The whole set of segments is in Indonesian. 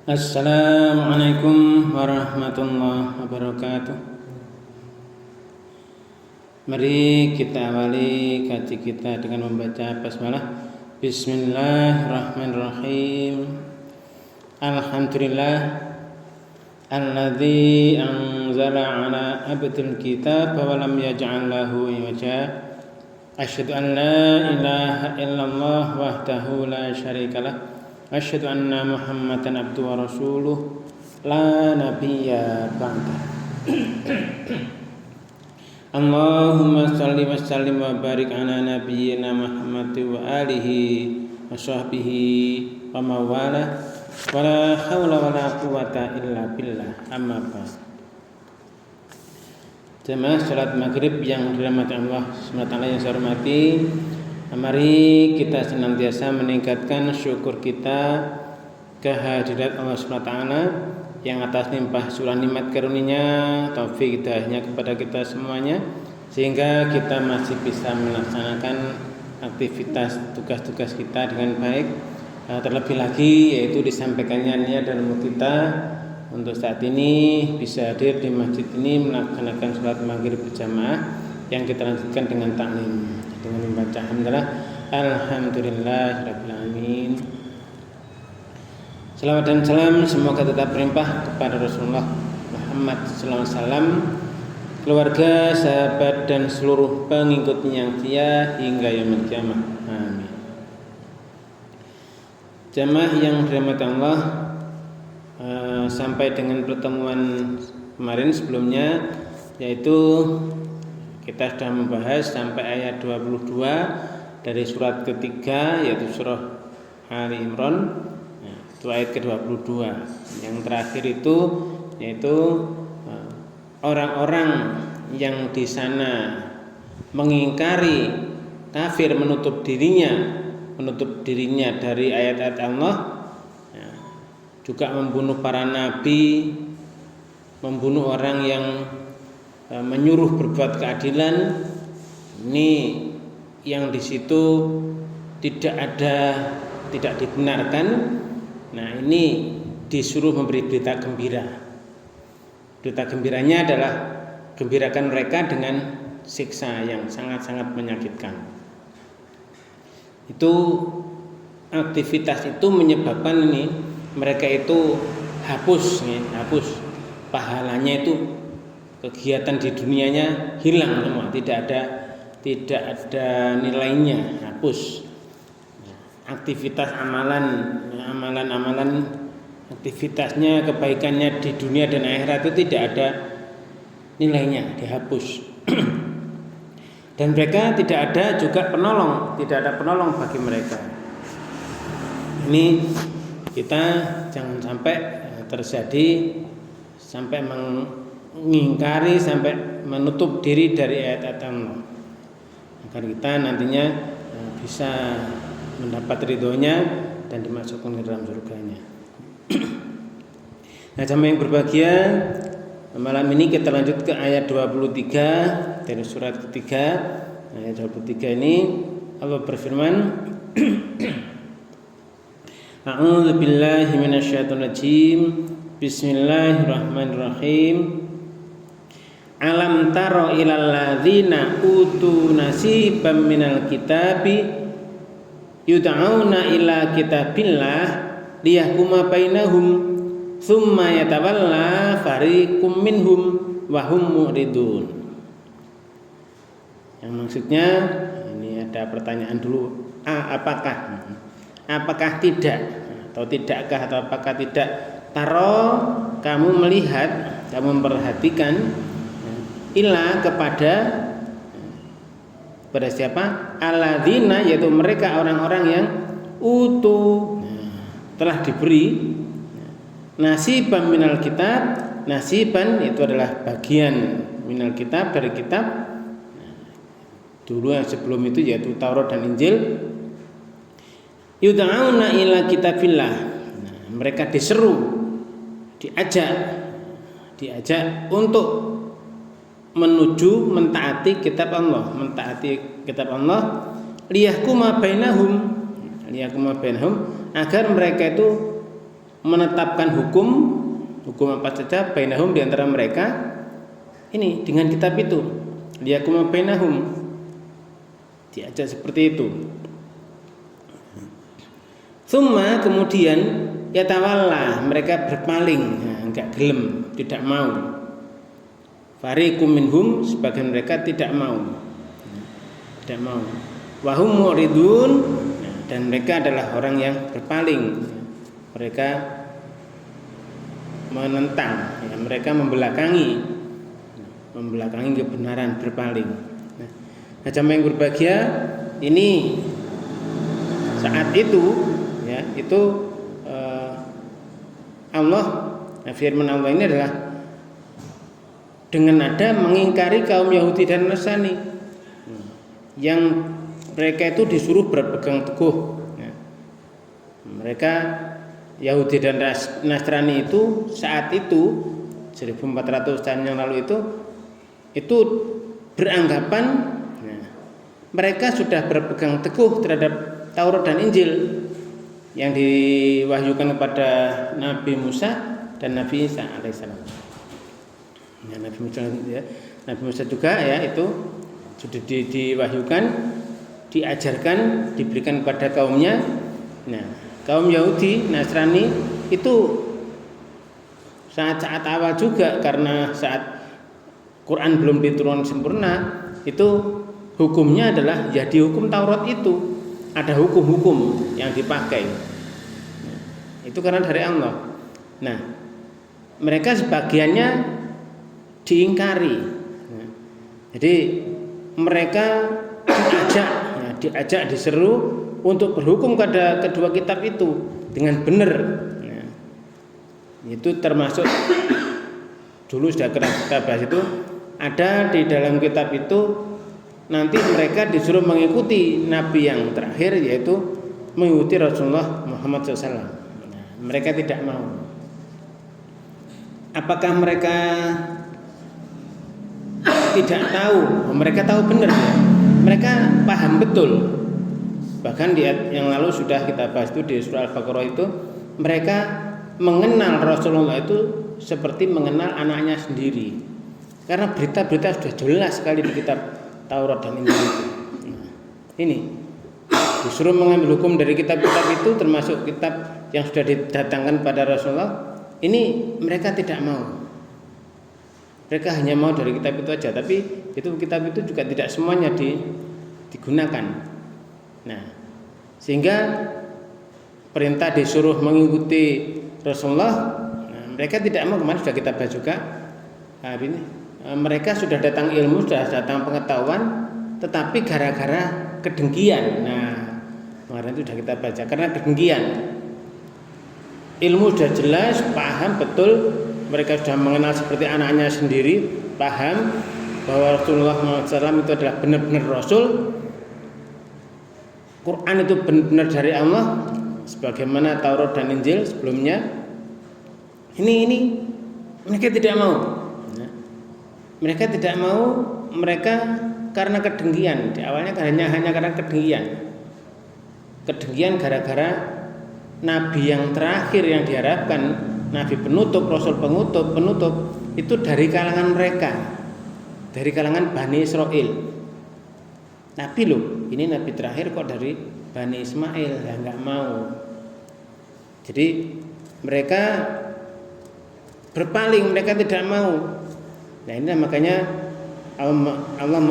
Assalamualaikum warahmatullahi wabarakatuh. Mari kita awali kaji kita dengan membaca basmalah. Bismillahirrahmanirrahim. Alhamdulillah alladzi anzala ala abdil kitab wa lam yaj'al lahu iwaja. Asyhadu an la ilaha illallah wahdahu la syarikalah. Asyhadu anna Muhammadan abduhu wa rasuluh la nabiyya ba'dah. Allahumma shalli wa sallim wa barik ala nabiyyina Muhammad wa alihi wa sahbihi wa mawala wa la hawla wa la quwwata illa billah. Amma ba'd. Jemaah salat maghrib yang dirahmati Allah SWT yang saya hormati, mari kita senantiasa meningkatkan syukur kita kehadirat Allah SWT yang atas limpah surah nikmat karunia taufik hidayahnya kepada kita semuanya, sehingga kita masih bisa melaksanakan aktivitas tugas-tugas kita dengan baik. Terlebih lagi yaitu disampaikannya niat dan ilmu kita untuk saat ini bisa hadir di masjid ini melaksanakan sholat maghrib berjamaah yang kita lanjutkan dengan taklim dengan membaca alhamdulillahirabbil alamin. Salawat dan salam semoga tetap berlimpah kepada Rasulullah Muhammad sallallahu alaihi wasallam, keluarga, sahabat dan seluruh pengikutnya yang setia hingga yaumul kiamah. Amin. Jamaah yang dirahmati Allah, sampai dengan pertemuan kemarin sebelumnya, yaitu kita sudah membahas sampai ayat 22 dari surat ketiga, yaitu surah Ali Imran. Itu ayat ke-22. Yang terakhir itu yaitu orang-orang yang di sana mengingkari kafir, menutup dirinya dari ayat-ayat Allah, juga membunuh para nabi, membunuh orang yang menyuruh berbuat keadilan. Ini yang di situ tidak dibenarkan. Nah, ini disuruh memberi berita gembira. Berita gembiranya adalah gembirakan mereka dengan siksa yang sangat-sangat menyakitkan. Itu aktivitas itu menyebabkan ini mereka itu hapus pahalanya, itu kegiatan di dunianya hilang semua, tidak ada nilainya, hapus. Aktivitas amalan aktivitasnya, kebaikannya di dunia dan akhirat itu tidak ada nilainya, dihapus. Dan mereka tidak ada penolong bagi mereka. Ini kita jangan sampai terjadi, sampai mengingkari, sampai menutup diri dari ayat-ayat Allah, agar kita nantinya bisa mendapat ridhonya dan dimasukkan ke dalam surganya. Nah, jamaah yang berbahagia, malam ini kita lanjut ke ayat 23 dari surat ketiga. Ayat 23 ini Allah berfirman, A'udzu billahi minasyaitonir rajim. Bismillahirrahmanirrahim. Alam taro ilal ladzina utu nasiban minal kitabi yud'auna ila kitabillah liyahkuma bainahum tsumma yatawalla fariqum minhum wa hum mu'ridun. Yang maksudnya ini ada pertanyaan dulu, apakah tidak, atau tidakkah, atau apakah tidak, taro, kamu melihat, kamu memperhatikan, ila kepada siapa? Alladzina, yaitu mereka orang-orang yang telah diberi nasiban minal kitab. Nasiban itu adalah bagian minal kitab, dari kitab. Dulu yang sebelum itu yaitu Taurat dan Injil. Yud'auna ila kitabillah. Mereka diseru, diajak untuk menuju mentaati kitab Allah, liyahkuma bainahum, agar mereka itu menetapkan hukum apa saja bainahum di antara mereka ini dengan kitab itu. Liyahkuma bainahum, diajak seperti itu. Tsumma, kemudian yatawalla, mereka berpaling, enggak gelem, tidak mau. Fariqum minhum, sebagian mereka tidak mau. Wahum mu'ridun, dan mereka adalah orang yang berpaling. Mereka menentang, mereka membelakangi kebenaran, berpaling. Nah, jamaah yang berbahagia, ini saat itu, ya, itu Allah, firman Allah ini adalah dengan nada mengingkari kaum Yahudi dan Nasrani yang mereka itu disuruh berpegang teguh. Mereka Yahudi dan Nasrani itu saat itu 1400 tahun yang lalu itu beranggapan mereka sudah berpegang teguh terhadap Taurat dan Injil yang diwahyukan kepada Nabi Musa dan Nabi Isa alaihissalam. Nabi Musa juga ya itu sudah diwahyukan, diajarkan, diberikan kepada kaumnya. Nah, kaum Yahudi, Nasrani itu saat-saat awal juga, karena saat Quran belum diturunkan sempurna, itu hukumnya adalah ya di hukum Taurat itu ada hukum-hukum yang dipakai. Nah, itu karena dari Allah. Nah, mereka sebagiannya diingkari. Nah, jadi mereka diajak, diseru untuk berhukum pada kedua kitab itu dengan benar. Nah, itu termasuk dulu sudah kita bahas itu, ada di dalam kitab itu nanti mereka disuruh mengikuti Nabi yang terakhir, yaitu mengikuti Rasulullah Muhammad SAW. Nah, mereka tidak mau. Apakah mereka tidak tahu? Mereka tahu benar. Mereka paham betul. Bahkan di ayat yang lalu sudah kita bahas itu di surah Al-Baqarah itu, mereka mengenal Rasulullah itu seperti mengenal anaknya sendiri. Karena berita-berita sudah jelas sekali di kitab Taurat dan Injil itu. Nah, ini disuruh mengambil hukum dari kitab-kitab itu, termasuk kitab yang sudah didatangkan pada Rasulullah. Ini mereka tidak mau. Mereka hanya mau dari kitab itu aja, tapi itu kitab itu juga tidak semuanya digunakan. Nah, sehingga perintah disuruh mengikuti Rasulullah, nah, mereka tidak mau. Kemarin sudah kita bahas juga hari ini. Mereka sudah datang ilmu, sudah datang pengetahuan, tetapi gara-gara kedengkian. Nah, kemarin itu sudah kita baca, karena kedengkian. Ilmu sudah jelas, paham betul, mereka sudah mengenal seperti anaknya sendiri, paham bahwa Rasulullah SAW itu adalah benar-benar Rasul, Quran itu benar-benar dari Allah, sebagaimana Taurat dan Injil sebelumnya. Ini mereka tidak mau. Mereka tidak mau, mereka karena kedengkian. Di awalnya hanya karena kedengkian. Kedengkian gara-gara Nabi yang terakhir yang diharapkan, Nabi penutup, Rasul penutup itu dari kalangan mereka, dari kalangan Bani Israel. Nabi loh, ini Nabi terakhir kok dari Bani Ismail, ya nggak mau. Jadi mereka berpaling, mereka tidak mau. Nah, ini makanya Allah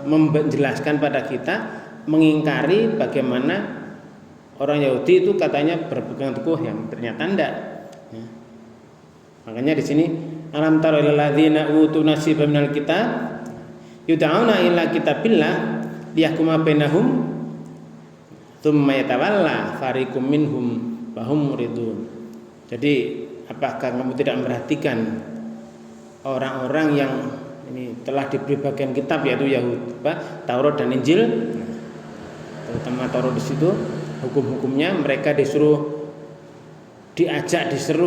menjelaskan pada kita, mengingkari bagaimana orang Yahudi itu katanya berpegang teguh, yang ternyata enggak. Ya. Makanya di sini alam tara ilal ladzina utu nasiban minal kitab yud'auna ila kitabillah liyahkuma bainahum tsumma yatawalla fariqum minhum wa hum muridun. Jadi apakah kamu tidak memperhatikan orang-orang yang ini telah diberi bagian kitab, yaitu Yahudi, Taurat dan Injil, terutama Taurat di situ hukum-hukumnya, mereka diseru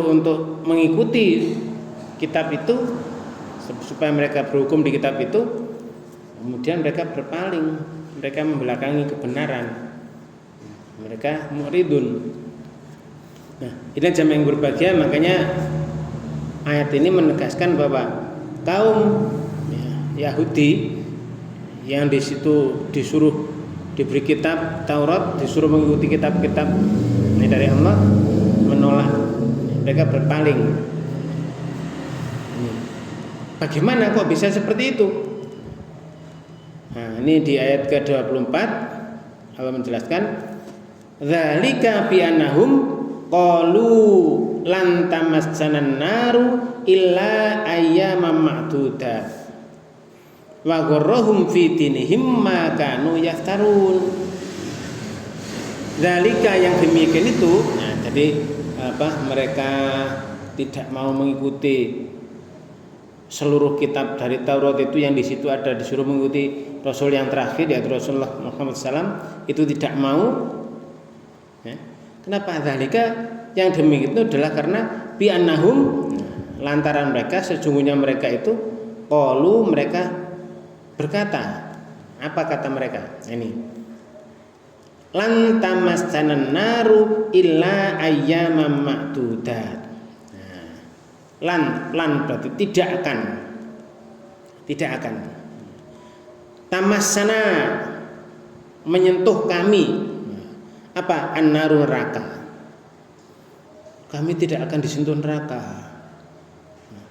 untuk mengikuti kitab itu supaya mereka berhukum di kitab itu. Kemudian mereka berpaling, mereka membelakangi kebenaran, mereka mu'ridun. Nah, ini jamaah yang berbahagia, makanya ayat ini menegaskan bahwa kaum Yahudi yang di situ disuruh diberi kitab Taurat, disuruh mengikuti kitab-kitab ini dari Allah, menolak, mereka berpaling. Bagaimana kok bisa seperti itu? Nah, ini di ayat ke-24 Allah menjelaskan, dzalika bi annahum qalu lan tamassanan naru illa ayyaman ma'dudat wa gharrahum fi dinihim ma kanu yaftarun. Dzalika yang demikian itu, nah, jadi mereka tidak mau mengikuti seluruh kitab dari Taurat itu, yang di situ ada disuruh mengikuti Rasul yang terakhir yaitu Rasulullah Muhammad SAW, itu tidak mau. Ya. Kenapa? Dzalika yang demikian itu adalah karena bi annahum, lantaran mereka, sesungguhnya mereka itu qalu, mereka berkata. Apa kata mereka? Ini lan tamassanan naru illa ayyaman ma'dudat. Lan berarti tidak akan tamassana, menyentuh kami, apa? An-naru, neraka. Kami tidak akan disentuh neraka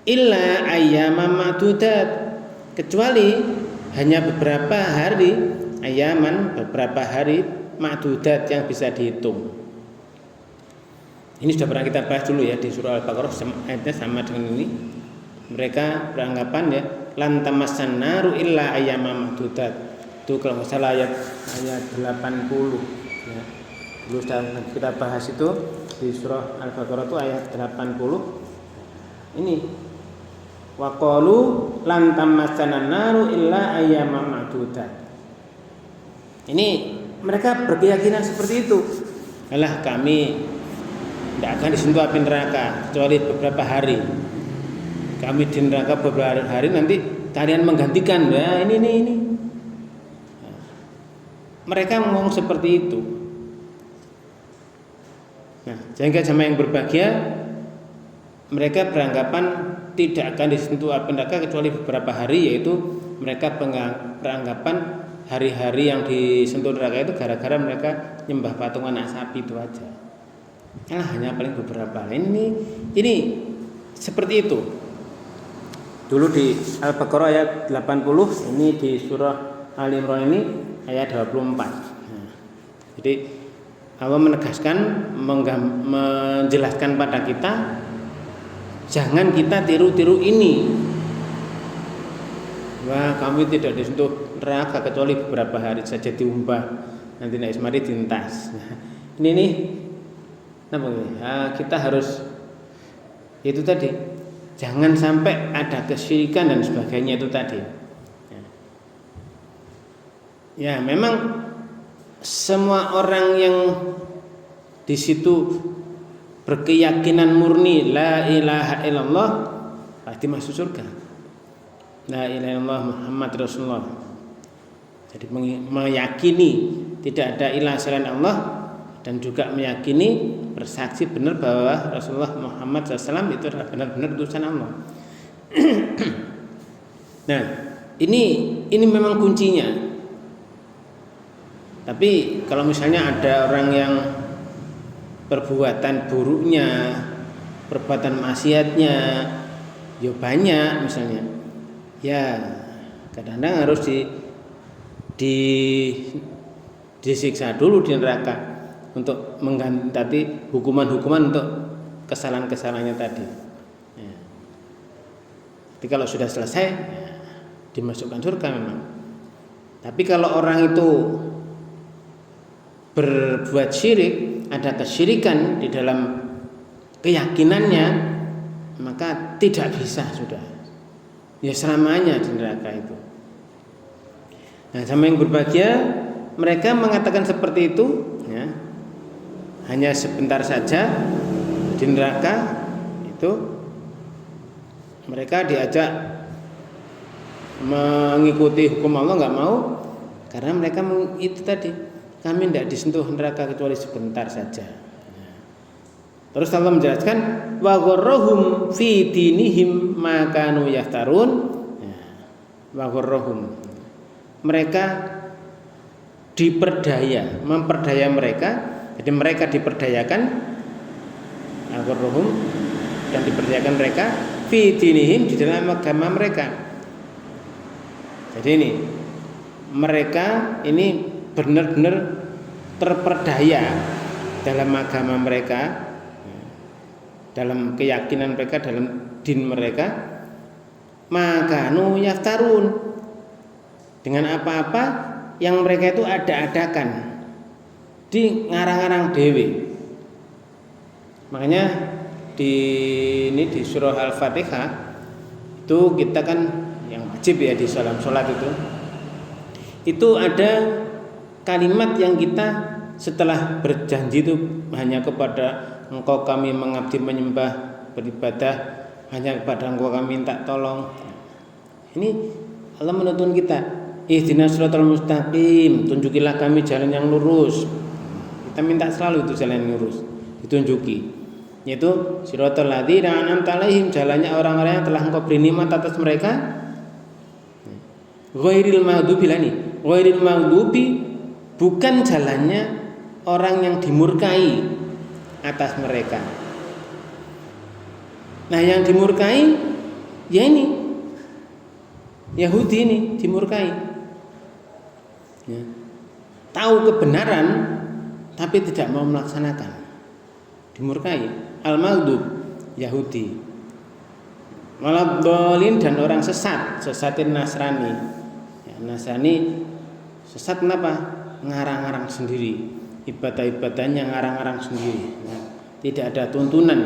illa ayyaman ma'dudat, kecuali hanya beberapa hari, ayaman, beberapa hari ma'dudat yang bisa dihitung. Ini sudah pernah kita bahas dulu ya di surah Al-Baqarah, ayatnya sama dengan ini. Mereka beranggapan ya, lan tamassan naru illa ayyaman ma'dudat. Itu kalau nggak salah ayat 80 ya. Dulu sudah kita bahas itu di surah Al-Baqarah itu ayat 80. Ini wa qalu lan tamassan naru illa ayyaman ma'dudat. Ini mereka berkeyakinan seperti itu. Alah, kami tidak akan disentuh api neraka kecuali beberapa hari. Kami di neraka beberapa hari, nanti kalian menggantikan. Ya, ini. Mereka ngomong seperti itu. Nah, sehingga jamaah yang berbahagia, mereka beranggapan tidak akan disentuh api neraka kecuali beberapa hari, yaitu mereka beranggapan hari-hari yang disentuh neraka itu gara-gara mereka nyembah patungan anak sapi itu aja. Hanya paling beberapa. Ini seperti itu. Dulu di Al-Baqarah ayat 80, ini di surah Al-Imran ini ayat 24. Jadi Allah menegaskan, menjelaskan pada kita, jangan kita tiru-tiru ini. Wah, kami tidak disentuh neraka kecuali beberapa hari saja diumbah, nanti naik semari dintas. Ini nih, kita harus itu tadi, jangan sampai ada kesyirikan dan sebagainya itu tadi. Ya, memang semua orang yang di situ berkeyakinan murni la ilaha illallah pasti masuk surga. La ilaha illallah Muhammad Rasulullah. Jadi meyakini tidak ada ilah selain Allah, dan juga meyakini, bersaksi benar bahwa Rasulullah Muhammad SAW itu adalah benar-benar utusan Allah. Nah, ini memang kuncinya. Tapi kalau misalnya ada orang yang perbuatan buruknya, perbuatan maksiatnya, ya banyak misalnya, ya kadang-kadang harus disiksa dulu di neraka untuk mengganti hukuman-hukuman untuk kesalahan-kesalahannya tadi. Ya. Tapi kalau sudah selesai, ya, dimasukkan surga memang. Tapi kalau orang itu berbuat syirik, ada kesyirikan di dalam keyakinannya, maka tidak bisa sudah. Ya selamanya di neraka itu. Nah, sama yang berbahagia, mereka mengatakan seperti itu, ya. Hanya sebentar saja di neraka itu mereka diajak mengikuti hukum Allah, nggak mau, karena mereka itu tadi, kami tidak disentuh neraka kecuali sebentar saja. Terus Allah menjelaskan wa gharrahum fi dinihim ma kanu yaftarun. Wa gharrahum. Mereka diperdaya, memperdaya mereka. Jadi mereka diperdayakan gharrahum dan diperdayakan mereka fi dinihim di dalam agama mereka. Jadi ini mereka ini benar-benar terperdaya dalam agama mereka, dalam keyakinan mereka, dalam din mereka. Maka nu yaftarun, dengan apa-apa yang mereka itu ada-adakan, di ngarang-ngarang dewe. Makanya di surah Al-Fatihah itu kita kan yang wajib ya di salam sholat itu ada kalimat yang kita setelah berjanji itu hanya kepada Engkau kami mengabdi menyembah beribadah, hanya kepada Engkau kami minta tolong. Ini Allah menuntun kita, ihdinas siratal mustaqim, tunjukilah kami jalan yang lurus. Kita minta selalu itu jalan yang lurus ditunjuki, yaitu siratal ladzina an'amta 'alaihim, jalannya orang-orang yang telah Engkau beri nikmat atas mereka. Ghairil maghdubi lani, ghairil maghdubi, bukan jalannya orang yang dimurkai atas mereka. Nah, yang dimurkai ya ini Yahudi, ini dimurkai ya. Tahu kebenaran tapi tidak mau melaksanakan, dimurkai. Al-maghdub Yahudi, waladhdallin, dan orang sesat, sesatin Nasrani ya, Nasrani sesat kenapa? Ngarang-ngarang sendiri, ibadah-ibadahnya ngarang-ngarang sendiri ya. Tidak ada tuntunan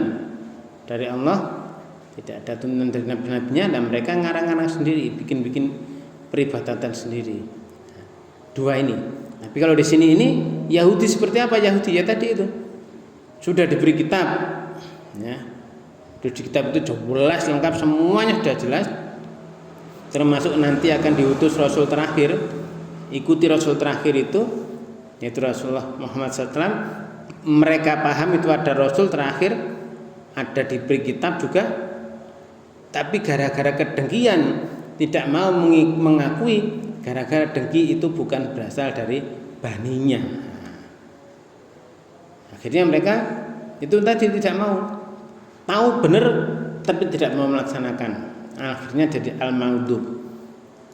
dari Allah, tidak ada tuntunan dari nabi-nabinya, dan mereka ngarang-ngarang sendiri, bikin-bikin peribadatan sendiri. Dua ini. Tapi kalau di sini ini Yahudi seperti apa? Yahudi ya tadi itu sudah diberi kitab ya. Di kitab itu jelas lengkap, semuanya sudah jelas, termasuk nanti akan diutus Rasul terakhir. Ikuti Rasul terakhir itu, yaitu Rasulullah Muhammad SAW. Mereka paham itu ada Rasul terakhir, ada diberi kitab juga, tapi gara-gara kedengkian tidak mau mengakui, gara-gara dengki itu bukan berasal dari baninya. Akhirnya mereka itu tadi tidak mau, tahu benar tapi tidak mau melaksanakan. Akhirnya jadi al-maghdub,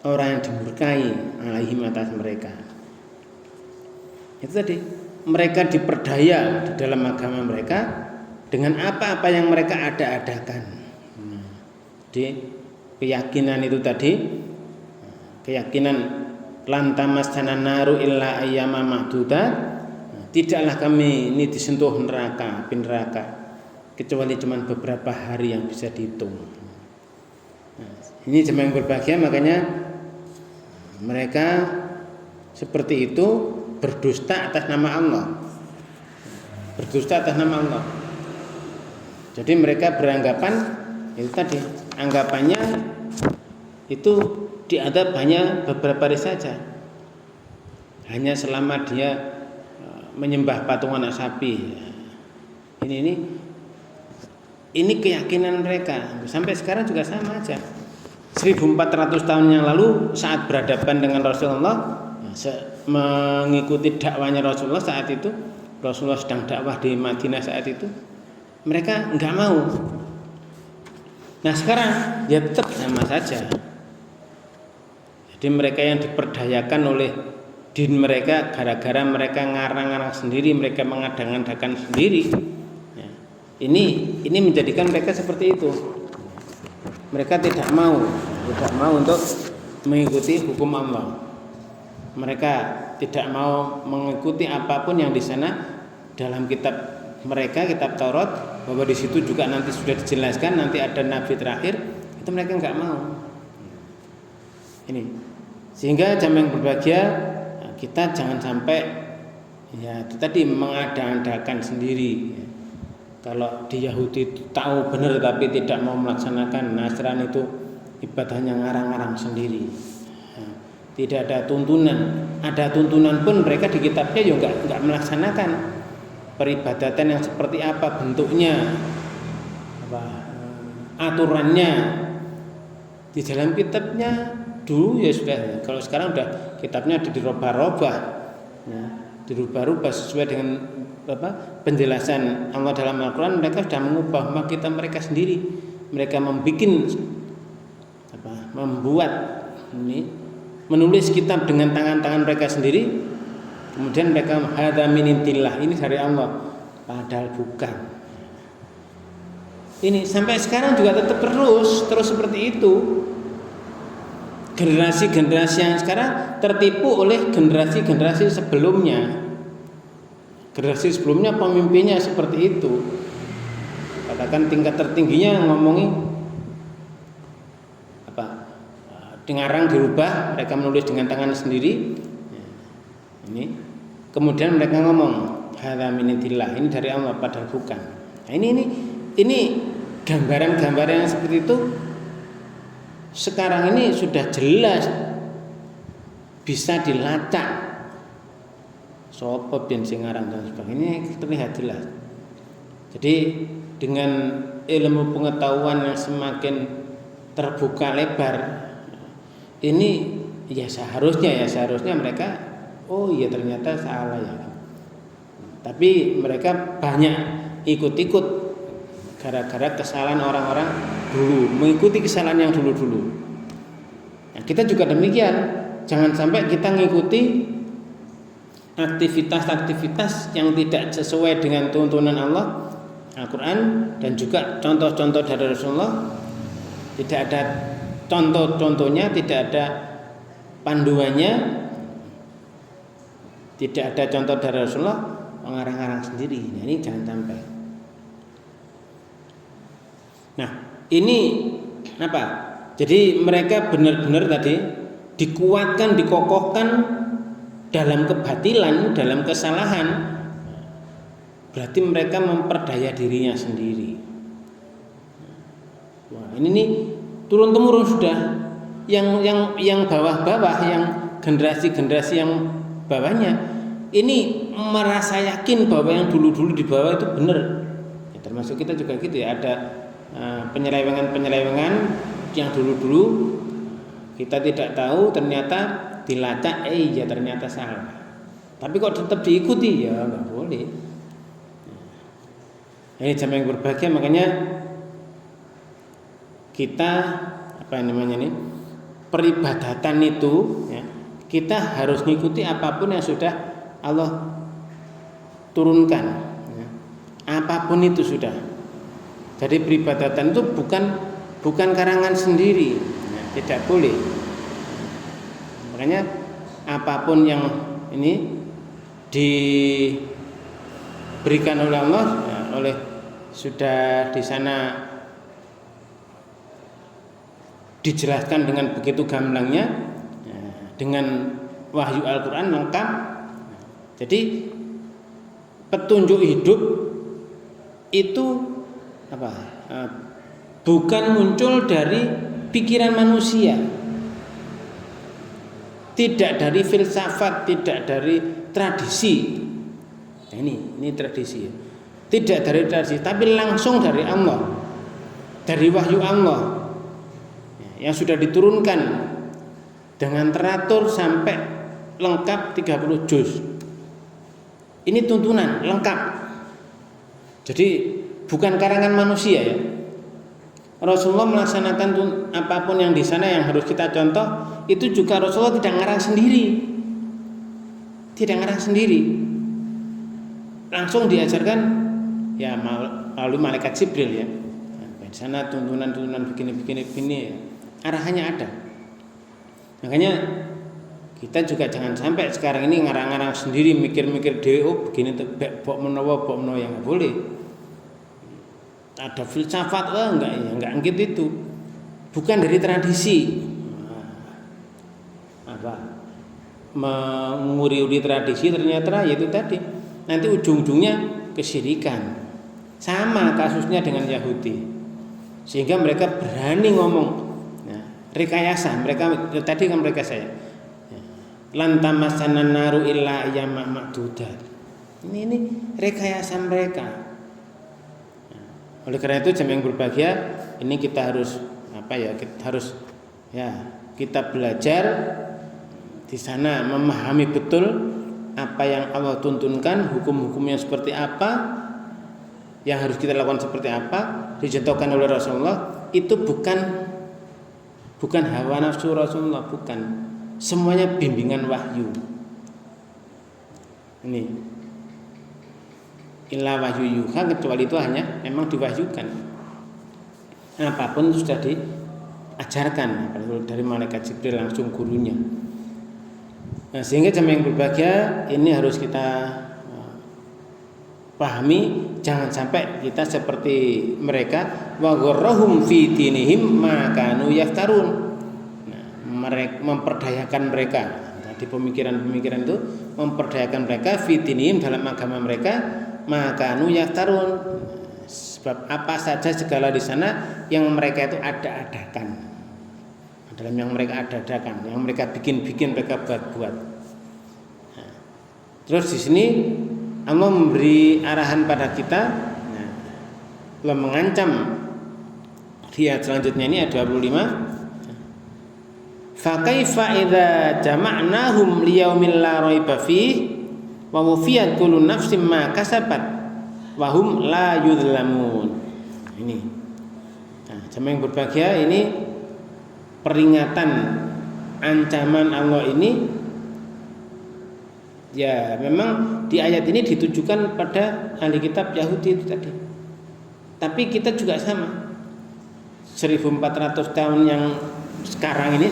orang yang dimurkai alaihim atas mereka. Itu tadi, mereka diperdaya di dalam agama mereka dengan apa-apa yang mereka ada-adakan. Jadi keyakinan itu tadi, keyakinan lantamassana naru illa ayyama ma'dudat, tidaklah kami ini disentuh neraka, api neraka, kecuali cuma beberapa hari yang bisa dihitung. Ini jemaah yang berbahagia, makanya mereka seperti itu berdusta atas nama Allah, berdusta atas nama Allah. Jadi mereka beranggapan itu tadi, anggapannya itu diadab hanya beberapa hari saja, hanya selama dia menyembah patung anak sapi. Ini keyakinan mereka sampai sekarang juga sama aja. 1400 tahun yang lalu saat berhadapan dengan Rasulullah, mengikuti dakwanya Rasulullah saat itu, Rasulullah sedang dakwah di Madinah saat itu, mereka enggak mau. Nah sekarang ya tetap sama saja. Jadi mereka yang diperdayakan oleh din mereka, gara-gara mereka ngarang-ngarang sendiri, mereka mengadang-adakan sendiri ya. Ini menjadikan mereka seperti itu. Mereka tidak mau untuk mengikuti hukum Allah. Mereka tidak mau mengikuti apapun yang di sana dalam kitab mereka, kitab Taurat, bahwa di situ juga nanti sudah dijelaskan nanti ada nabi terakhir. Itu mereka enggak mau. Ini sehingga jamaah yang berbahagia, kita jangan sampai ya itu tadi mengada-adakan sendiri. Kalau di Yahudi itu tahu benar tapi tidak mau melaksanakan, Nasrani itu ibadahnya ngarang-ngarang sendiri. Tidak ada tuntunan. Ada tuntunan pun mereka di kitabnya juga enggak melaksanakan. peribadatan yang seperti apa bentuknya, aturannya di dalam kitabnya dulu ya sudah. Kalau sekarang udah kitabnya dirubah-rubah, ya, dirubah-rubah sesuai dengan penjelasan Allah dalam Al-Quran. Mereka sudah mengubah kitab mereka sendiri. Mereka membuat ini, menulis kitab dengan tangan-tangan mereka sendiri. Kemudian mereka hadza min indillah, ini dari Allah, padahal bukan. Ini sampai sekarang juga tetap terus seperti itu. Generasi-generasi yang sekarang tertipu oleh generasi-generasi sebelumnya. Generasi sebelumnya pemimpinnya seperti itu. Katakan tingkat tertingginya ngomongi dengarang dirubah, mereka menulis dengan tangan sendiri. Ini kemudian mereka ngomong hadza min indillah, ini dari Allah padahal bukan. Nah, ini gambaran-gambaran yang seperti itu sekarang ini sudah jelas bisa dilacak. Sopo bin singarang dan sebagainya terlihat jelas. Jadi dengan ilmu pengetahuan yang semakin terbuka lebar, ini ya seharusnya mereka oh iya ternyata salah ya. Tapi mereka banyak ikut-ikut gara-gara kesalahan orang-orang dulu, mengikuti kesalahan yang dulu-dulu. Nah, kita juga demikian, jangan sampai kita mengikuti aktivitas-aktivitas yang tidak sesuai dengan tuntunan Allah, Al-Quran, dan juga contoh-contoh dari Rasulullah. Tidak ada contoh-contohnya, tidak ada panduannya, tidak ada contoh dari Rasulullah, mengarang-arang sendiri. Nah, ini jangan sampai. Nah, ini apa? Jadi mereka benar-benar tadi dikuatkan, dikokohkan dalam kebatilan, dalam kesalahan. Berarti mereka memperdaya dirinya sendiri. Wah, ini nih turun temurun sudah. Yang bawah-bawah, yang generasi-generasi yang bawahnya ini merasa yakin bahwa yang dulu-dulu di bawah itu benar. Ya, termasuk kita juga gitu ya, ada penyelewengan yang dulu-dulu kita tidak tahu, ternyata dilacak, ya ternyata salah. Tapi kok tetap diikuti, ya nggak boleh. Ini jamaah yang berbahagia, makanya kita peribadatan itu ya, kita harus mengikuti apapun yang sudah Allah turunkan, ya. Apapun itu sudah. Jadi peribadatan itu bukan karangan sendiri, ya, tidak boleh. Makanya apapun yang ini diberikan oleh Allah, ya, sudah di sana dijelaskan dengan begitu gamblangnya, ya, dengan wahyu Al-Quran lengkap. Jadi petunjuk hidup itu bukan muncul dari pikiran manusia, tidak dari filsafat, tidak dari tradisi. Nah, ini tradisi, tidak dari tradisi, tapi langsung dari Allah, dari wahyu Allah yang sudah diturunkan dengan teratur sampai lengkap 30 juz. Ini tuntunan lengkap. Jadi bukan karangan manusia ya. Rasulullah melaksanakan apapun yang di sana yang harus kita contoh, itu juga Rasulullah tidak ngarang sendiri. Tidak ngarang sendiri. Langsung diajarkan ya melalui malaikat Jibril ya. Di sana tuntunan-tuntunan begini ya. Arahannya ada. Makanya kita juga jangan sampai sekarang ini ngarang-ngarang sendiri, mikir-mikir dewe, begini tuh bok menawa yang nggak boleh. Ada filsafat, enggak gitu itu. Bukan dari tradisi. Menguri-uri tradisi ternyata yaitu tadi. Nanti ujung-ujungnya kesyirikan. Sama kasusnya dengan Yahudi. Sehingga mereka berani ngomong, rekayasa. Tadi kan mereka saya lan tamassanan naru illa ayyam ma'dudat. Ini rekayasa mereka. Oleh karena itu jamaah yang berbahagia, ini kita harus kita belajar di sana memahami betul apa yang Allah tuntunkan, hukum-hukumnya seperti apa, yang harus kita lakukan seperti apa, dicontohkan oleh Rasulullah. Itu bukan hawa nafsu Rasulullah, bukan. Semuanya bimbingan wahyu. Ini illa wahyu yuha, kecuali itu hanya memang diwahyukan. Apapun itu sudah diajarkan dari malaikat Jibril langsung gurunya. Nah, sehingga jamaah yang berbahagia ini harus kita pahami, jangan sampai kita seperti mereka wa gharrahum fi dinihim ma kanu yaftarun. Nah, mereka memperdayakan mereka. Nah, di pemikiran-pemikiran itu memperdayakan mereka fi dinihim dalam agama mereka ma kanu yaftarun. Sebab apa saja segala di sana yang mereka itu ada-adakan. Dalam yang mereka ada-adakan, yang mereka bikin-bikin, mereka buat-buat. Nah, terus di sini Allah memberi arahan pada kita. Nah, Allah mengancam di ayat selanjutnya ini ayat 25. Fa kaifa idza jama'nahum liyaumil la raiba fihi wa wufiyat kullu nafsin ma kasabat wa hum la yudhlamun. Ini. Nah, jamaah yang berbahagia, ini peringatan ancaman Allah ini ya memang di ayat ini ditujukan pada ahli kitab Yahudi itu tadi. Tapi kita juga sama. 1400 tahun yang sekarang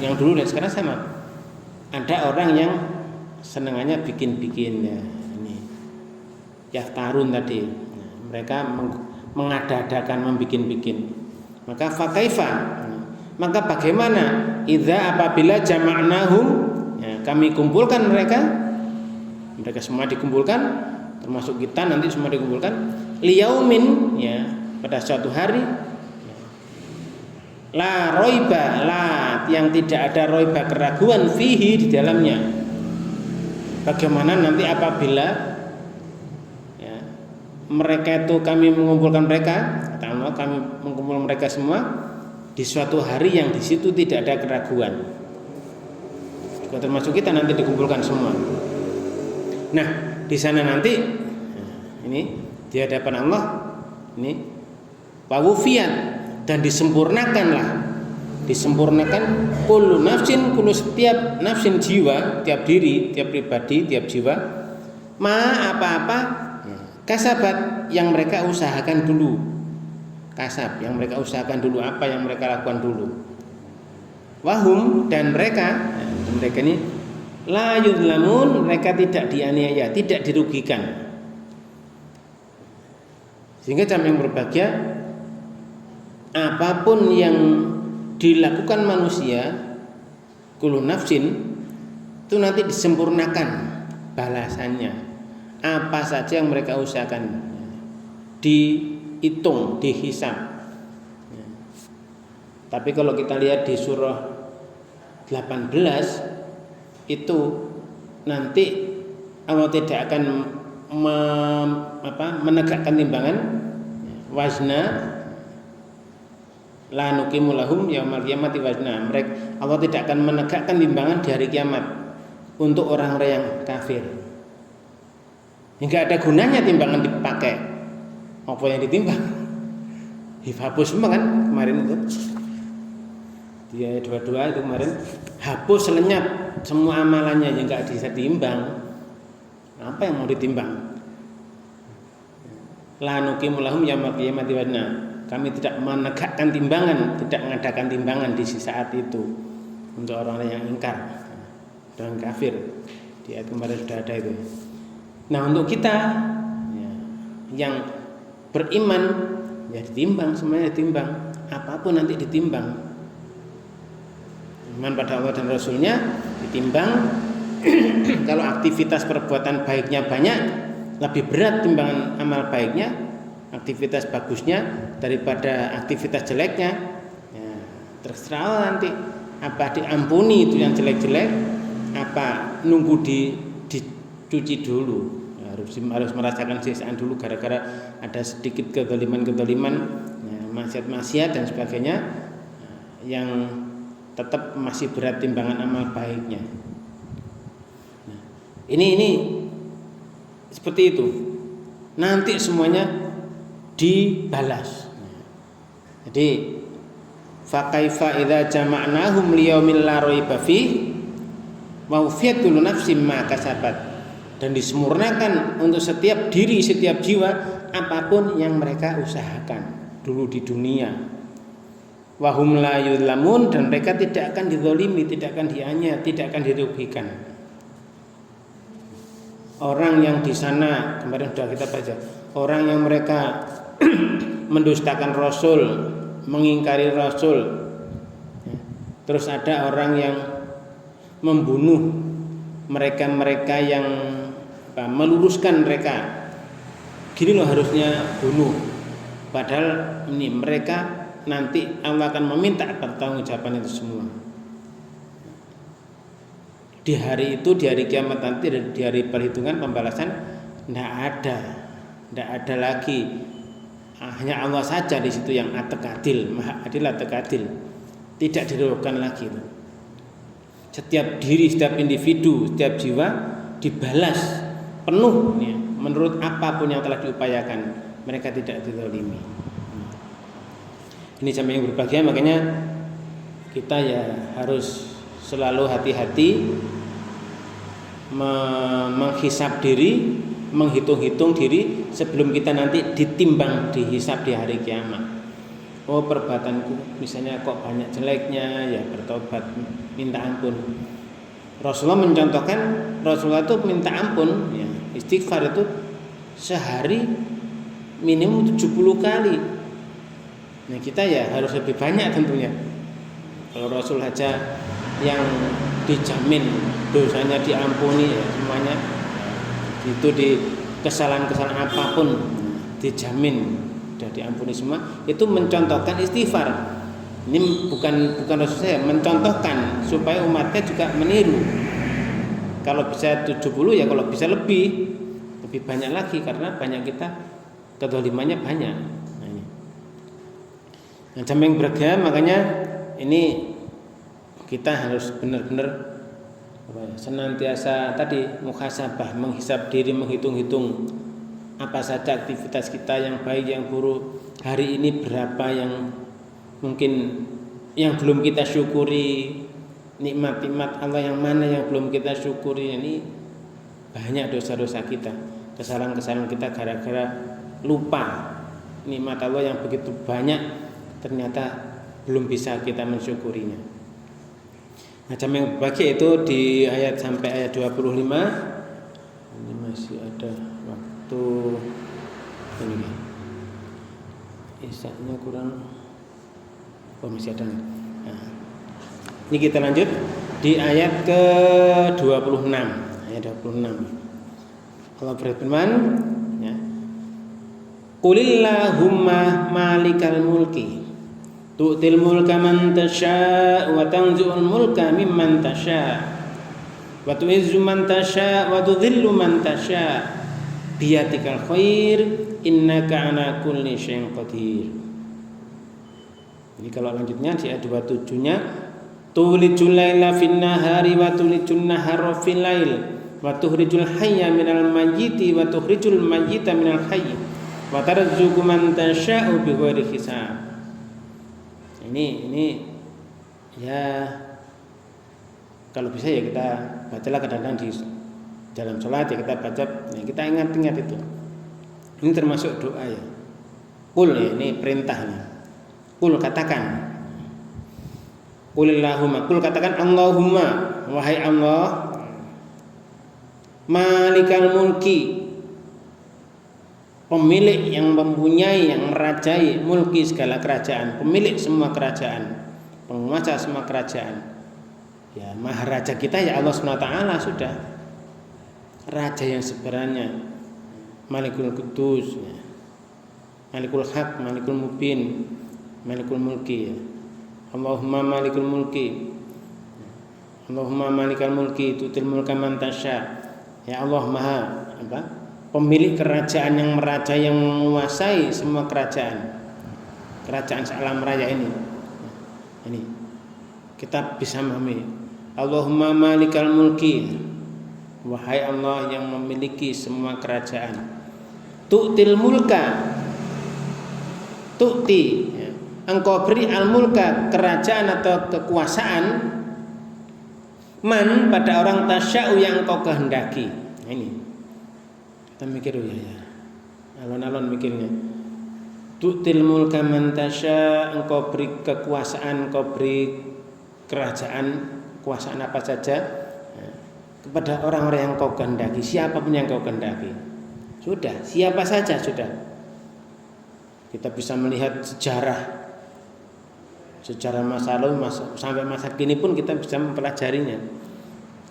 yang dulu dan sekarang sama. Ada orang yang senengannya bikin-bikin ya ini. Yaftarun tadi. Nah, mereka mengada-adakan, membikin-bikin. Maka fakaifa, maka bagaimana idza apabila jama'nahum, ya, kami kumpulkan mereka semua dikumpulkan, termasuk kita nanti semua dikumpulkan liyaumin, ya, pada suatu hari, ya, la roiba, la yang tidak ada roiba, keraguan fihi di dalamnya. Bagaimana nanti apabila, ya, mereka itu kami mengumpulkan mereka, kata Allah, kami mengumpulkan mereka semua di suatu hari yang di situ tidak ada keraguan. Juga termasuk kita nanti dikumpulkan semua. Nah, di sana nanti ini di hadapan Allah ini wawufiyat, dan disempurnakan kullu nafsin, kullu setiap nafsin, jiwa, tiap diri, tiap pribadi, tiap jiwa, ma apa-apa kasabat yang mereka usahakan dulu. Kasab yang mereka usahakan dulu, apa yang mereka lakukan dulu. Wahum, dan mereka ini la yudlamun, mereka tidak dianiaya, tidak dirugikan. Sehingga jamaah yang berbahagia, apapun yang dilakukan manusia, kullu nafsin, itu nanti disempurnakan balasannya. Apa saja yang mereka usahakan dihitung, dihisab. Tapi kalau kita lihat di surah 18 itu nanti Allah tidak akan menegakkan timbangan wazna, la nuqimu lahum yaumal qiyamati wazna. Allah tidak akan menegakkan timbangan di hari kiamat untuk orang-orang yang kafir. Hingga ada gunanya timbangan dipakai. Apa yang ditimbang? Hapus semua kan kemarin itu. Dia dua-dua itu kemarin hapus, lenyap semua amalannya yang enggak bisa diimbang. Apa yang mau ditimbang? La nuqimu lahum yaumal qiyamati wazna. Kami tidak menegakkan timbangan, tidak mengadakan timbangan di saat itu untuk orang-orang yang ingkar dan kafir. Di ayat kemarin sudah ada itu. Nah, untuk kita ya, yang beriman, ya ditimbang, semuanya ditimbang, apapun nanti ditimbang. Iman pada Allah dan Rasulnya ditimbang. Kalau aktivitas perbuatan baiknya banyak, lebih berat timbangan amal baiknya, aktivitas bagusnya daripada aktivitas jeleknya. Ya, terserah nanti apa diampuni itu yang jelek-jelek, apa nunggu dicuci dulu. Ya, harus merasakan siksaan dulu gara-gara ada sedikit kezaliman, maksiat dan sebagainya, yang tetap masih berat timbangan amal baiknya. Nah, ini seperti itu. Nanti semuanya dibalas. Jadi fa kaifa idza jama'nahum liyaumil la raiba fi wa wufiyat kullu nafsin ma kasabat. Dan disempurnakan untuk setiap diri, setiap jiwa apapun yang mereka usahakan dulu di dunia. Wa hum la yuzlamun, dan mereka tidak akan dizalimi, tidak akan dianiaya, tidak akan dirugikan. Orang yang di sana kemarin sudah kita baca, orang yang mereka mendustakan Rasul, mengingkari Rasul, terus ada orang yang membunuh mereka yang meluruskan mereka, gini loh harusnya bunuh, padahal ini mereka nanti Allah akan meminta pertanggungjawaban itu semua di hari itu, di hari kiamat nanti, di hari perhitungan pembalasan. Tidak ada lagi, hanya Allah saja di situ yang adil, maha adil, adil, tidak dirugikan lagi itu. Setiap diri, setiap individu, setiap jiwa dibalas penuh ya, menurut apapun yang telah diupayakan, mereka tidak dizalimi. Ini sama yang berbahagia, makanya kita ya harus selalu hati-hati menghisap diri, menghitung-hitung diri sebelum kita nanti ditimbang, dihisap di hari kiamat. Oh, perbuatanku misalnya kok banyak jeleknya, ya bertobat, minta ampun. Rasulullah mencontohkan, Rasulullah itu minta ampun ya, istighfar itu sehari minimum 70 kali. Nah, kita ya harus lebih banyak tentunya. Kalau Rasul aja yang dijamin dosanya diampuni ya, semuanya itu di kesalahan-kesalahan apapun dijamin sudah diampuni semua, itu mencontohkan istighfar. Ini bukan Rasul saya, mencontohkan supaya umatnya juga meniru. Kalau bisa 70 ya, kalau bisa lebih banyak lagi, karena banyak kita kezalimannya banyak. Nah, yang beragam, makanya ini kita harus benar-benar senantiasa tadi muhasabah, menghisab diri, menghitung-hitung apa saja aktivitas kita yang baik, yang buruk. Hari ini berapa yang mungkin yang belum kita syukuri, nikmat-nikmat Allah yang mana yang belum kita syukuri. Ini banyak dosa-dosa kita, kesalahan-kesalahan kita gara-gara lupa nikmat Allah yang begitu banyak, ternyata belum bisa kita mensyukurinya. Macam yang bahagia itu di ayat sampai ayat 25. Ini masih ada waktu ini. Isaknya kurang. Oh, masih ada. Nah, ini kita lanjut di ayat ke-26. Ayat 26. Allah berfirman, ya. Qulillahumma malikal mulki tu'til mulka man tasha' wa tanzi'ul mulka mimman tasha' wa tu'izzu man tasha' wa tudhillu man tasha' biyadikal khair innaka ala kulli syai'in qadir. Ini kalau lanjutnya di ayat 27-nya, tulijul laila fin nahari wa tulijun nahara fil lail wa tukhrijul hayya minal mayyiti wa tukhrijul mayyita minal hayy wa tarzuqu man tasya'u bighairi hisab. Ini ya kalau bisa ya kita bacalah kadang-kadang di dalam sholat ya, kita baca ya, kita ingat-ingat itu. Ini termasuk doa ya. Qul ya, ini perintahnya. Qul katakan. Qulillahumma, qul katakan Allahumma, wahai Allah, malikal mulki, pemilik yang mempunyai, yang merajai, mulki segala kerajaan, pemilik semua kerajaan, penguasa semua kerajaan. Ya, maharaja kita ya Allah SWT sudah, raja yang sebenarnya, Malikul Qudus, ya. Malikul Haq, Malikul Mubin, Malikul Mulki. Ya. Allahumma Malikul Mulki, Allahumma Malikal Mulki, tutil mulka man tasya. Ya Allah, maha apa? pemilik kerajaan yang merajai, yang menguasai semua kerajaan sealam raya ini. Ini kita bisa memahami. Allahumma malikal mulki, wahai Allah yang memiliki semua kerajaan. Tu'til mulka, tu'ti, ya. Engkau beri al-mulka, kerajaan atau kekuasaan, man, pada orang tasya'u yang engkau kehendaki. Nah, ini kita mikir ya. Alon-alon mikirnya. Tu'til mulka man tasya, engkau beri kekuasaan, engkau beri kerajaan, kekuasaan apa saja, ya, kepada orang-orang yang engkau kehendaki, siapapun yang engkau kehendaki. Sudah, siapa saja sudah. Kita bisa melihat sejarah masa lalu, sampai masa kini pun kita bisa mempelajarinya.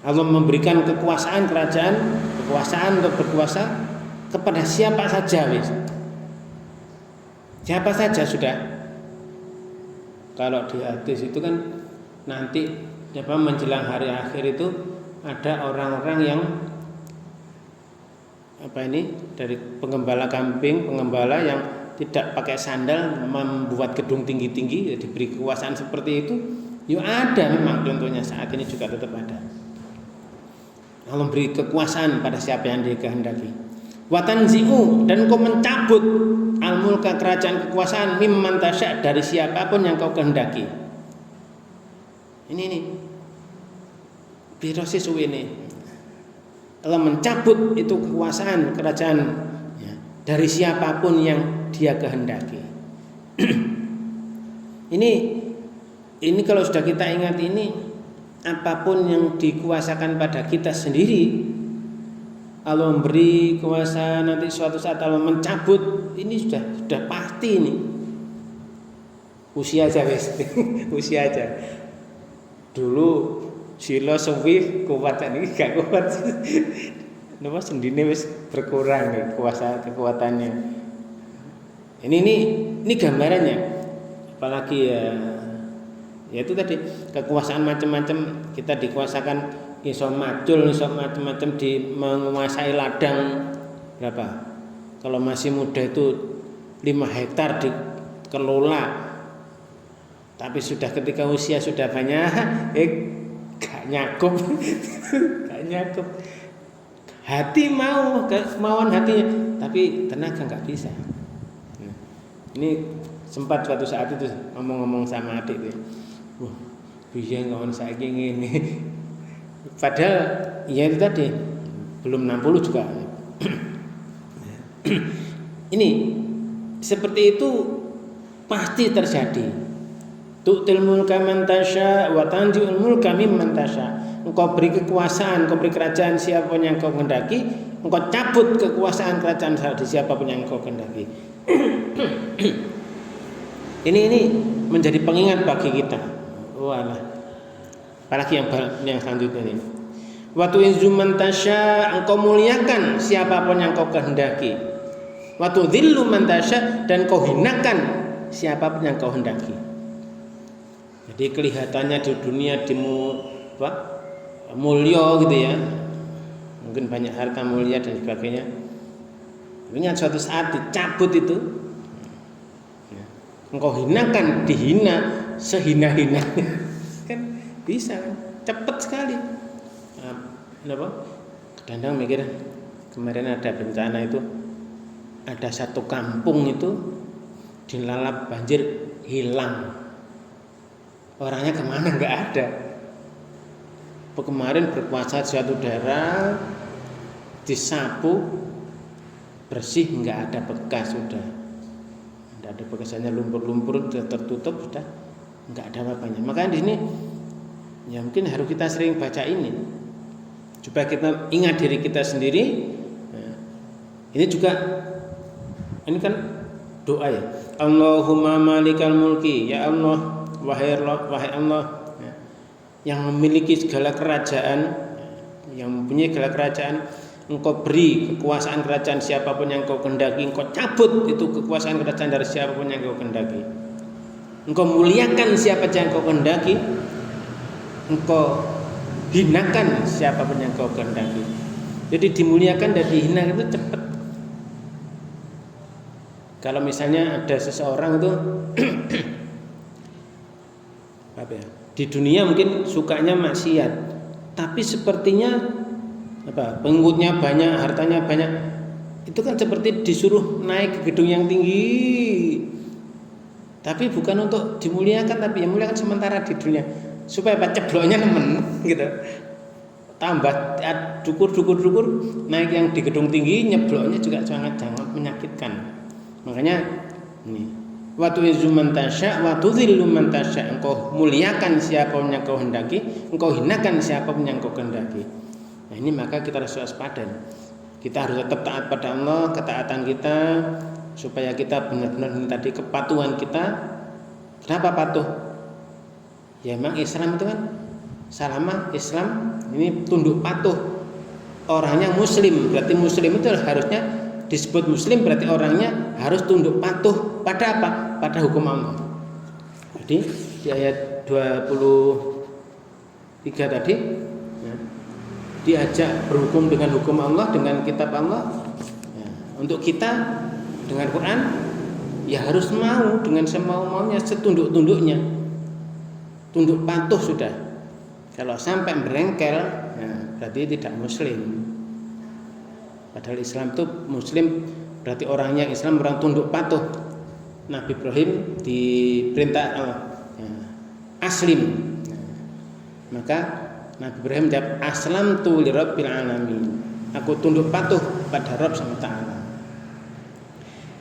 Allah memberikan kekuasaan, kekuasaan untuk berkuasa kepada siapa saja, wis. Siapa saja sudah. Kalau di hadis itu kan nanti menjelang hari akhir itu ada orang-orang yang dari pengembala kambing, pengembala yang tidak pakai sandal membuat gedung tinggi-tinggi, diberi kekuasaan seperti itu. Ya ada memang contohnya, saat ini juga tetap ada. Allah memberi kekuasaan pada siapa yang dikehendaki. Watanzi'u, dan kau mencabut al-mulka, kerajaan kekuasaan, mimman tasya, dari siapapun yang kau kehendaki. Ini proses ini. Allah mencabut itu kekuasaan, kerajaan, ya, dari siapapun yang dia kehendaki. Ini kalau sudah kita ingat ini, apapun yang dikuasakan pada kita sendiri, Allah memberi kuasa, nanti suatu saat Allah mencabut, ini sudah pasti ini. Usia aja wes, usia aja. Dulu sila suwi kuat ini gak kuat. Napa sendine wis berkurang nih kekuatannya. Ini gambarannya. Apalagi ya itu tadi kekuasaan macam-macam, kita dikuasakan iso macul, iso macam-macam, menguasai ladang berapa? Kalau masih muda itu 5 hektar dikelola. Tapi sudah ketika usia sudah banyak, gak nyakup. Gak nyakup. Hati mau, kemauan hatinya, tapi tenaga gak bisa. Ini sempat suatu saat itu ngomong-ngomong sama adik itu. Bisa ngomong saiki ngene. Padahal ya itu tadi belum 60 juga. Ini seperti itu pasti terjadi. Tu'til mulka man tasya wa tanzi'ul mulka mimman tasya. Engkau beri kekuasaan, engkau beri kerajaan siapapun yang kau kehendaki, engkau cabut kekuasaan kerajaan di siapapun yang kau kehendaki. Ini menjadi pengingat bagi kita. Walah. Apalagi yang selanjutnya ini. Wa tu'izzu man tasya, engkau muliakan siapapun yang kau kehendaki. Wa tudzillu man tasya, dan kau hinakan siapapun yang kau hendaki. Jadi kelihatannya di dunia mulia gitu ya, mungkin banyak harta mulia dan sebagainya. Ingat suatu saat dicabut itu, engkau hinakan, dihina sehina-hinanya, kan bisa kan, cepat sekali. Kadang mikir kemarin ada bencana itu, ada satu kampung itu dilalap banjir, hilang. Orangnya kemana nggak ada. Kemarin berkuasa suatu daerah, disapu bersih, nggak ada bekas, sudah nggak ada bekasnya, lumpur-lumpur sudah tertutup, sudah nggak ada apa-apanya. Makanya di sini ya mungkin harus kita sering baca ini supaya kita ingat diri kita sendiri. Nah, ini juga ini kan doa ya. Allahumma malikal mulki, ya Allah, wahai Allah yang memiliki segala kerajaan, yang mempunyai segala kerajaan, engkau beri kekuasaan kerajaan siapapun yang kau kehendaki, engkau cabut itu kekuasaan kerajaan dari siapapun yang kau kehendaki. Engkau muliakan siapa yang kau kehendaki, engkau hinakan siapapun yang kau kehendaki. Jadi dimuliakan dan dihina itu cepat Kalau misalnya ada seseorang itu apa ya, di dunia mungkin sukanya maksiat, tapi sepertinya pengikutnya banyak, hartanya banyak, itu kan seperti disuruh naik ke gedung yang tinggi, tapi bukan untuk dimuliakan, tapi yang muliakan sementara di dunia supaya cebloknya nemen gitu, tambah dukur naik yang di gedung tinggi, nyebloknya juga sangat menyakitkan. Makanya ini wa tu'izzu man tasya wa tudhillu man tasya, engkau muliakan siapapun yang kau hendaki, engkau hinakan siapapun yang kau kehendaki. Nah ini maka kita harus waspada. Kita harus tetap taat pada Allah, ketaatan kita supaya kita benar-benar ini tadi kepatuhan kita. Kenapa patuh? Ya memang Islam itu kan salama, Islam ini tunduk patuh. Orangnya muslim, berarti muslim itu harusnya disebut muslim, berarti orangnya harus tunduk patuh pada apa? Pada hukum Allah. Jadi di ayat 23 tadi ya, diajak berhukum dengan hukum Allah, dengan kitab Allah ya. Untuk kita dengan Quran ya harus mau dengan semau-maunya, setunduk-tunduknya, tunduk patuh sudah. Kalau sampai berengkel ya, berarti tidak muslim. Padahal Islam itu muslim berarti orangnya Islam, orang tunduk patuh. Nabi Ibrahim diperintah Allah ya, aslim. Maka Nabi Ibrahim jawab aslamtu lirabbil alamin. Aku tunduk patuh pada Rabb SWT.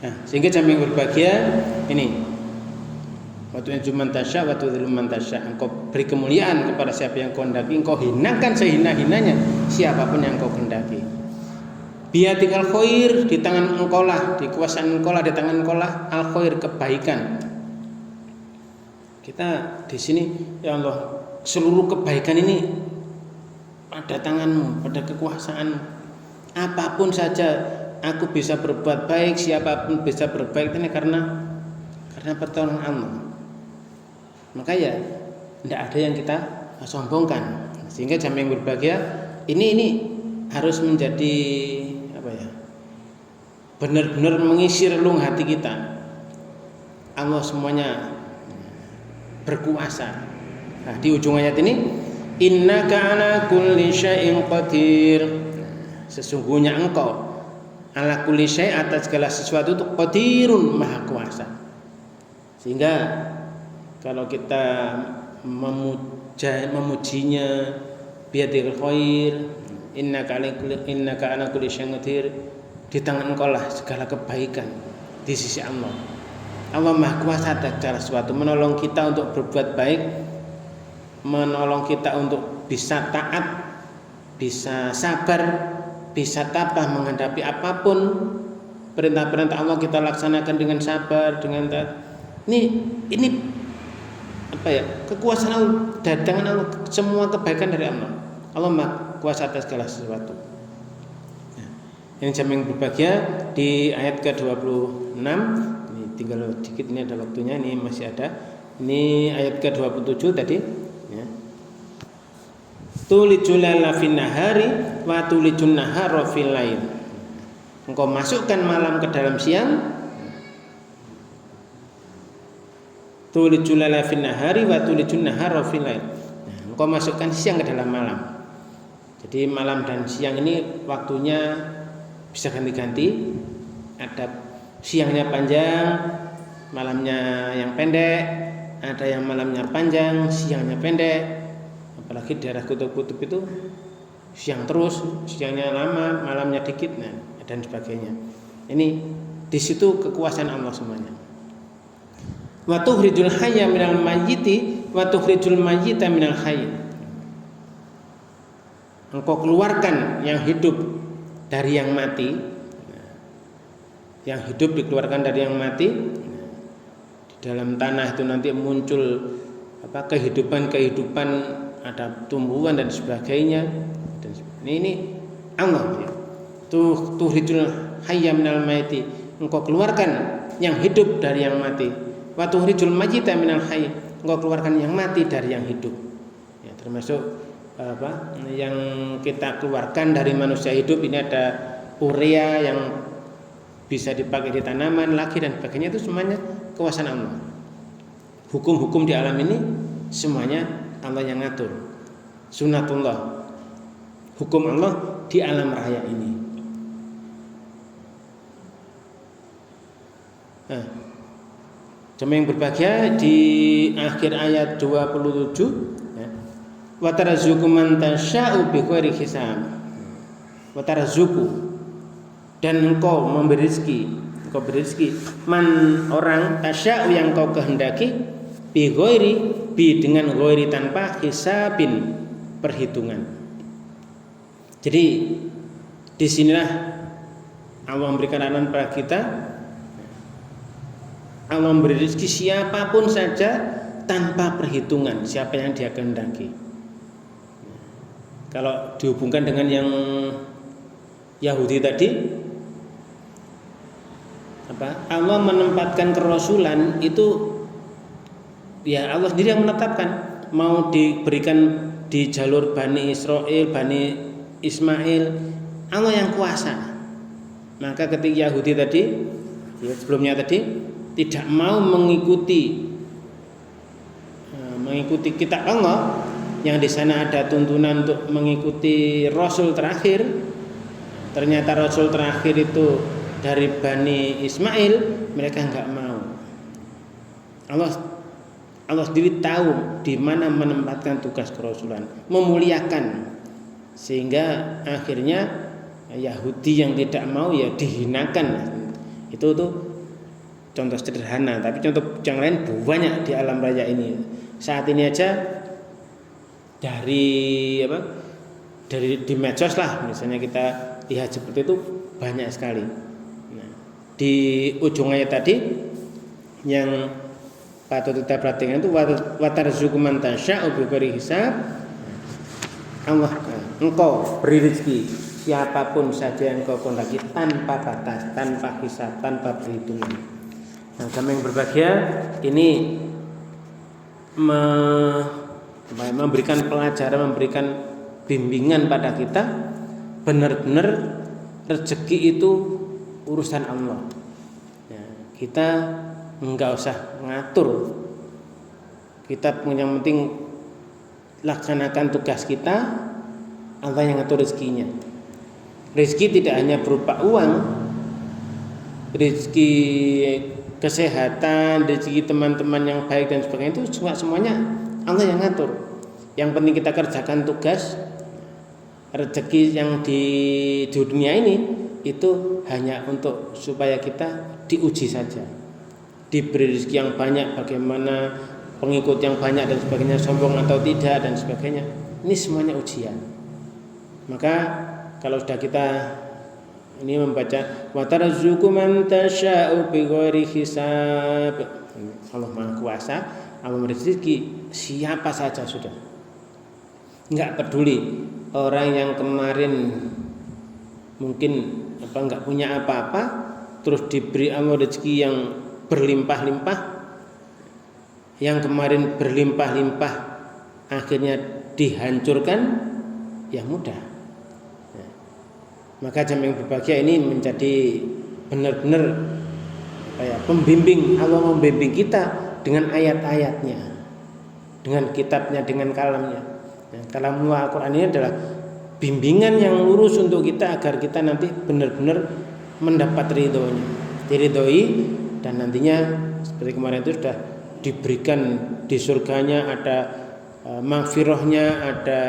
Nah, sehingga jami berbahagia ini. Waktu yang tasya, waktu dzulman tasya. Engkau beri kemuliaan kepada siapa yang kau hendaki, engkau hinakan sehina-hinanya siapapun yang kau kehendaki. Biadikal khair, di tangan engkau lah, di kekuasaan engkau lah, di tangan engkau lah al khair, kebaikan. Kita di sini ya Allah, seluruh kebaikan ini pada tanganmu, pada kekuasaanmu. Apapun saja aku bisa berbuat baik, siapapun bisa berbaik, ini karena pertolongan Allah. Maka ya tidak ada yang kita sombongkan. Sehingga jam yang berbahagia ini harus menjadi benar-benar mengisi relung hati kita. Allah semuanya berkuasa. Nah, di ujung ayat ini innaka ala kulli syai'in qadir. Sesungguhnya engkau ala kulli syai' atas segala sesuatu itu qadirun, maha kuasa. Sehingga kalau kita memujinya biadil khair, innaka ala kulli syai'in qadir, di tangan engkau lah segala kebaikan di sisi Allah. Allah maha kuasa atas segala sesuatu, menolong kita untuk berbuat baik, menolong kita untuk bisa taat, bisa sabar, bisa tabah menghadapi apapun. Perintah-perintah Allah kita laksanakan dengan sabar, dengan taat. Ini apa ya? Kekuasaan Allah, datangan Allah, semua kebaikan dari Allah. Allah maha kuasa atas segala sesuatu. Yang jam yang berbahagia di ayat ke-26, ini tinggal dikit, ini ada waktunya, ini masih ada. Ini ayat ke-27 tadi ya. Tulijul laila fin nahari wa tulijun nahara fil lail. Engkau masukkan malam ke dalam siang. Tulijul laila fin nahari wa tulijun nahara fil lail. Nah, engkau masukkan siang ke dalam malam. Jadi malam dan siang ini waktunya bisa ganti-ganti, ada siangnya panjang, malamnya yang pendek, ada yang malamnya panjang, siangnya pendek. Apalagi daerah kutub-kutub itu siang terus, siangnya lama, malamnya dikit, nah, dan sebagainya. Ini di situ kekuasaan Allah semuanya. Wa tukhrijul hayya minal mayyiti wa tukhrijul mayyita minal hayy. Engkau keluarkan yang hidup dari yang mati, yang hidup dikeluarkan dari yang mati. Di dalam tanah itu nanti muncul kehidupan, ada tumbuhan dan sebagainya. Dan ini Allah ya. Tuhrijul hayya minal mayyiti, engkau keluarkan yang hidup dari yang mati. Wa tuhrijul mayyita minal hayy, engkau keluarkan yang mati dari yang hidup. Ya, termasuk yang kita keluarkan dari manusia hidup ini ada urea yang bisa dipakai di tanaman lagi dan sebagainya, itu semuanya kuasaan Allah. Hukum-hukum di alam ini semuanya Allah yang ngatur. Sunnatullah, hukum Allah di alam raya ini. Nah, jemaah yang berbahagia, di akhir ayat 27 ya, wa tarzuqu man tasya'u bighairi hisab. Wa tarzuqu, dan engkau memberi rezeki man orang tasya'u yang kau kehendaki bi dengan ghairi tanpa hisabin perhitungan. Jadi disinilah Allah memberikan arahan pada kita. Allah memberi rezeki siapapun saja tanpa perhitungan siapa yang Dia kehendaki. Kalau dihubungkan dengan yang Yahudi tadi, Allah menempatkan kerasulan itu ya Allah sendiri yang menetapkan. Mau diberikan di jalur Bani Israel, Bani Ismail, Allah yang kuasa. Maka ketika Yahudi tadi ya sebelumnya tadi tidak mau mengikuti kitab Allah yang di sana ada tuntunan untuk mengikuti Rasul terakhir. Ternyata Rasul terakhir itu dari Bani Ismail, mereka enggak mau. Allah sendiri tahu di mana menempatkan tugas kerasulan, memuliakan, sehingga akhirnya Yahudi yang tidak mau ya dihinakan. Itu tuh contoh sederhana, tapi contoh yang lain banyak di alam raya ini. Saat ini aja dari di medsos lah, misalnya kita lihat seperti itu banyak sekali. Nah, di ujung ayat tadi yang patut kita perhatikan itu wa tarzuqu man tasya'u bighairi hisab. Allah, engkau beri rezeki siapapun saja yang kau kehendaki tanpa batas, tanpa hisab, tanpa perhitungan. Nah, kami yang berbahagia ini memberikan pelajaran, memberikan bimbingan pada kita, benar-benar rezeki itu urusan Allah. Ya, kita enggak usah ngatur. Kita yang penting laksanakan tugas kita, Allah yang ngatur rezekinya. Rezeki tidak hanya berupa uang, rezeki kesehatan, rezeki teman-teman yang baik dan sebagainya, itu semuanya Allah yang ngatur. Yang penting kita kerjakan tugas. Rezeki yang di dunia ini itu hanya untuk supaya kita diuji saja, diberi rezeki yang banyak, bagaimana pengikut yang banyak dan sebagainya, sombong atau tidak dan sebagainya. Ini semuanya ujian. Maka kalau sudah kita ini membaca wa tarzuqu man tasya'u bighairi hisab, Allah Maha Kuasa, Allah memberi rezeki siapa saja sudah. Enggak peduli orang yang kemarin mungkin enggak punya apa-apa terus diberi Allah rezeki yang berlimpah-limpah, yang kemarin berlimpah-limpah akhirnya dihancurkan, ya mudah. Maka jemaah yang berbahagia ini menjadi benar-benar pembimbing. Allah membimbing kita dengan ayat-ayatnya, dengan kitabnya, dengan kalamnya. Kalamullah Al-Quran ini adalah bimbingan yang lurus untuk kita agar kita nanti benar-benar mendapat ridhonya, diridhoi, dan nantinya seperti kemarin itu sudah diberikan di surganya ada maghfirahnya, ada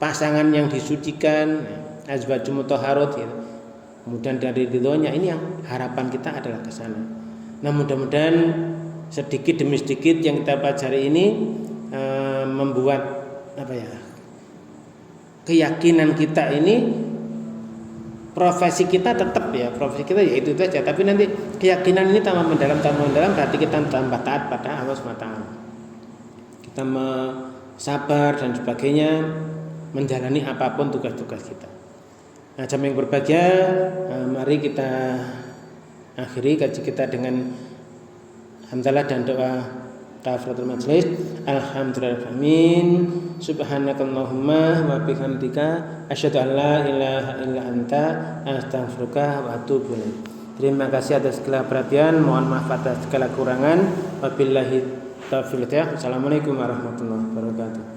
pasangan yang disucikan, azwajum mutahharat gitu. Kemudian dari ridhonya, ini yang harapan kita adalah ke sana. Nah, mudah-mudahan sedikit demi sedikit yang kita pelajari ini membuat keyakinan kita ini, profesi kita tetap ya, profesi kita ya itu saja, tapi nanti keyakinan ini tambah mendalam, berarti kita tambah taat pada Allah SWT. Kita sabar dan sebagainya, menjalani apapun tugas-tugas kita. Nah, jemaah yang berbahagia, mari kita akhiri kaji kita dengan hamdalah dan doa kafaratul majelis. Alhamdulillahirabbil subhanakallahumma wa bihamdika asyhadu an la ilaha illa anta astaghfiruka wa atubu ilaik. Terima kasih atas segala perhatian, mohon maaf atas segala kurangan. Wabillahi taufiq. Assalamualaikum warahmatullahi wabarakatuh.